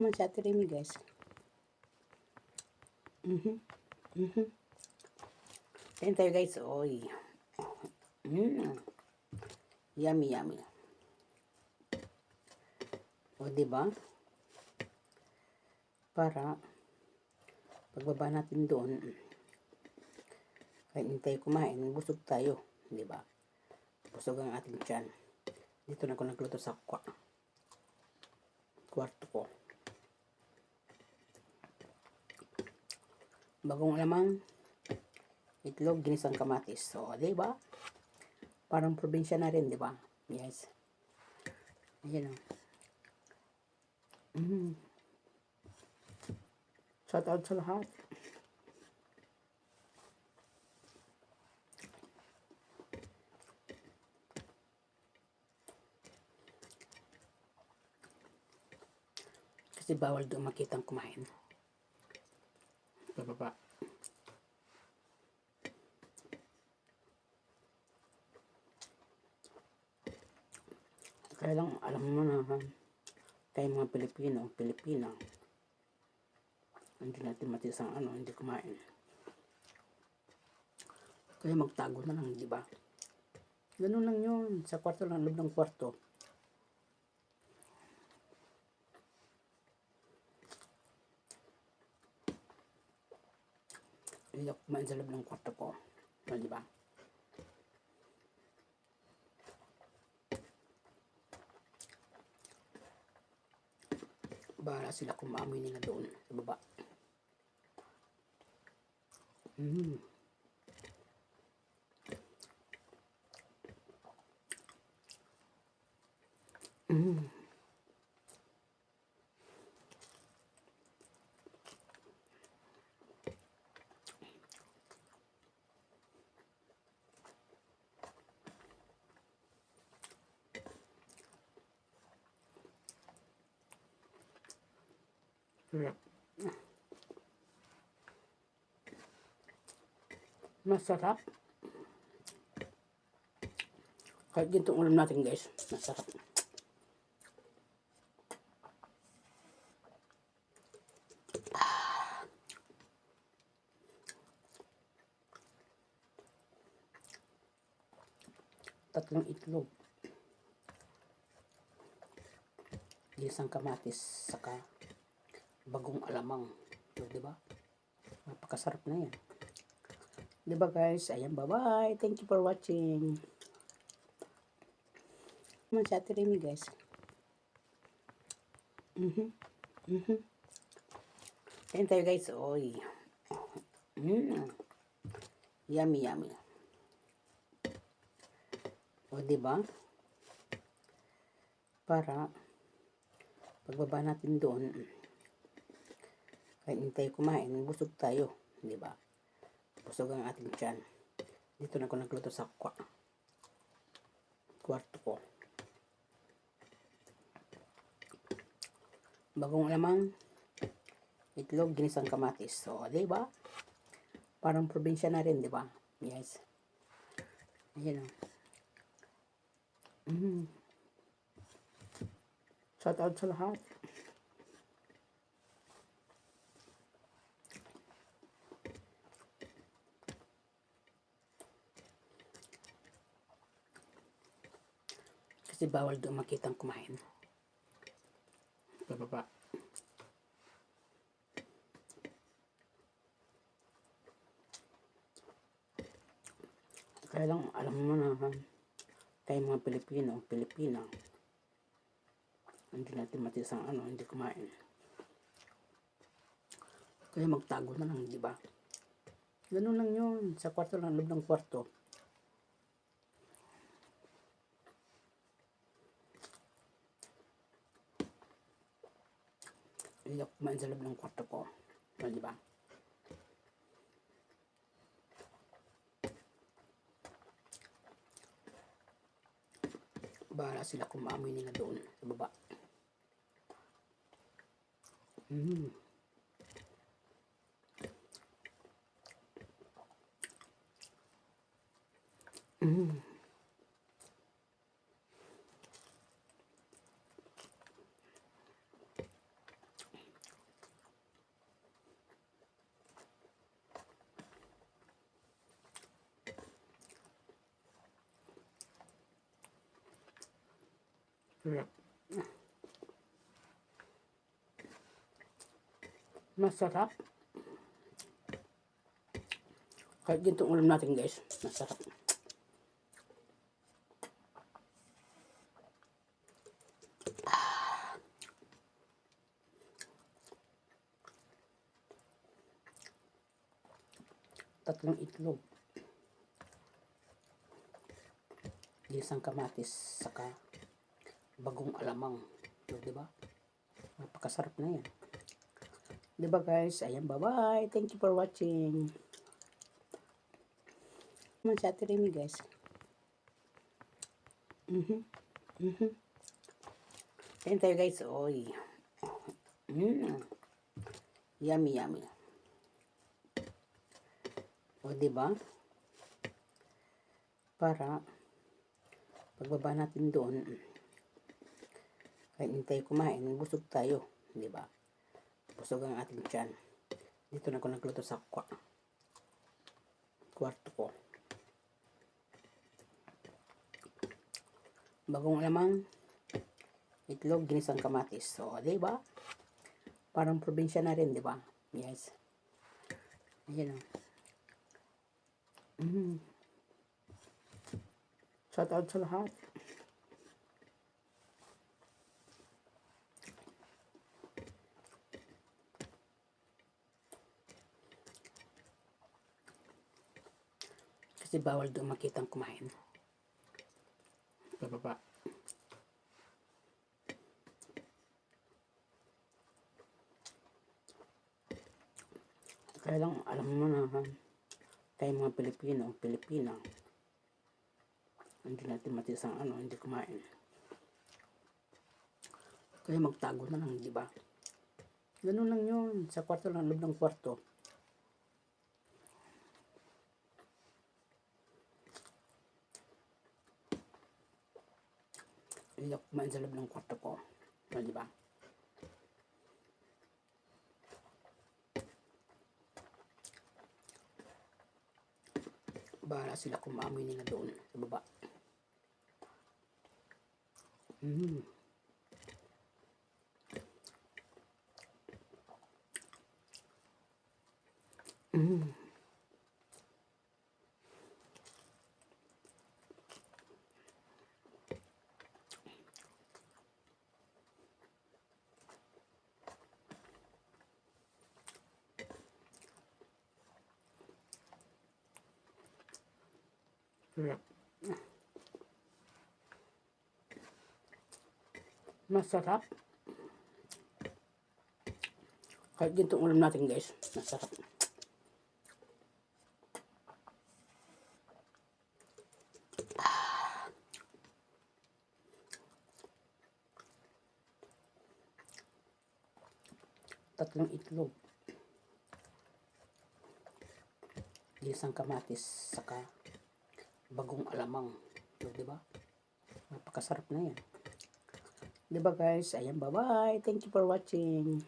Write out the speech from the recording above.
Sa atin rin guys. Kain tayo guys. Oy. Yummy, yummy. O, diba? Para pagbaba natin doon, kahit hindi tayo kumain, busog tayo. Diba? Busog ang ating tiyan. Dito na ako nagluto sa kwarto ko. Bagong lamang, itlog, ginisang kamatis. So, diba? Parang probinsya na rin, diba? Yes. Ayan o. Shout out sa lahat. Kasi bawal doon makitang kumain. Bababa. Kaya lang, alam mo na, tayo mga Pilipina, hindi natin matisang hindi kumain. Kaya magtago na lang, di ba? Ganun lang yun. Sa kwarto lang, loob ng kwarto. Hindi ako kumain sa loob ng kwarto ko. Di ba? Bahala sila kung maamoy nila doon sa baba. Masarap. Kahit ginto ulam natin guys, masarap. Tatlong itlog. Isang kamatis, saka bagong alamang. So, diba? Napakasarap na yan. Diba guys? Ayan, bye-bye. Thank you for watching. Sa atin rin guys. Kain tayo guys. Oy. Yummy, yummy. O, diba? Para pagbaba natin doon, kahit hindi tayo kumain, busog tayo. Diba? Busog ang ating tiyan. Dito na ako nagluto sa kwarto ko. Bagong lamang, itlog, ginisang kamatis. So, diba? Parang probinsya na rin, diba? Yes. Ayan o. Shout out sa lahat. Kasi bawal doon makitang kumain. Bababa. Kaya lang, alam mo na, tayo mga Pilipina, hindi natin matisang hindi kumain. Kaya magtago na lang, di ba? Ganun lang yun. Sa kwarto lang, loob ng kwarto. Hindi ako kumain sa loob ng kwarto ko. Di ba? Bahala sila kung maamoy nila doon sa baba. Sarap. Masarap. Kahit gintong ulam natin guys, masarap. Tatlong itlog. Isang kamatis, saka bagong alamang. Di ba? Napakasarap na yan. Di ba guys? Ayan, bye-bye. Thank you for watching. Naman si Ate Remy guys. Kain tayo guys. Oy. Yummy, yummy. O, di ba? Para pagbaba natin doon, kahit hindi tayo kumain, busog tayo, di ba? Busog ang ating tiyan. Dito na ako nagluto sa kwarto ko. Bagong alamang, itlog, ginisang kamatis. So, di ba? Parang probinsya na rin, di ba? Yes. Ayan o. Shout out sa lahat. Kasi bawal doon makitang kumain. Bababa. Kaya lang, alam mo na, tayo mga Pilipina, hindi natin matisang hindi kumain. Kaya magtago na lang, di ba? Ganun lang yun. Sa kwarto lang, loob ng kwarto. Hindi ako kumain sa loob ng kwarto ko. Di ba? Bahala sila kung maamoy nila doon sa baba. Masarap. Kahit gintong ulam natin guys, masarap. Tatlong itlog. Isang kamatis, saka bagong alamang. Di ba? Napakasarap na yan. Di ba guys? Ayan, bye-bye. Thank you for watching.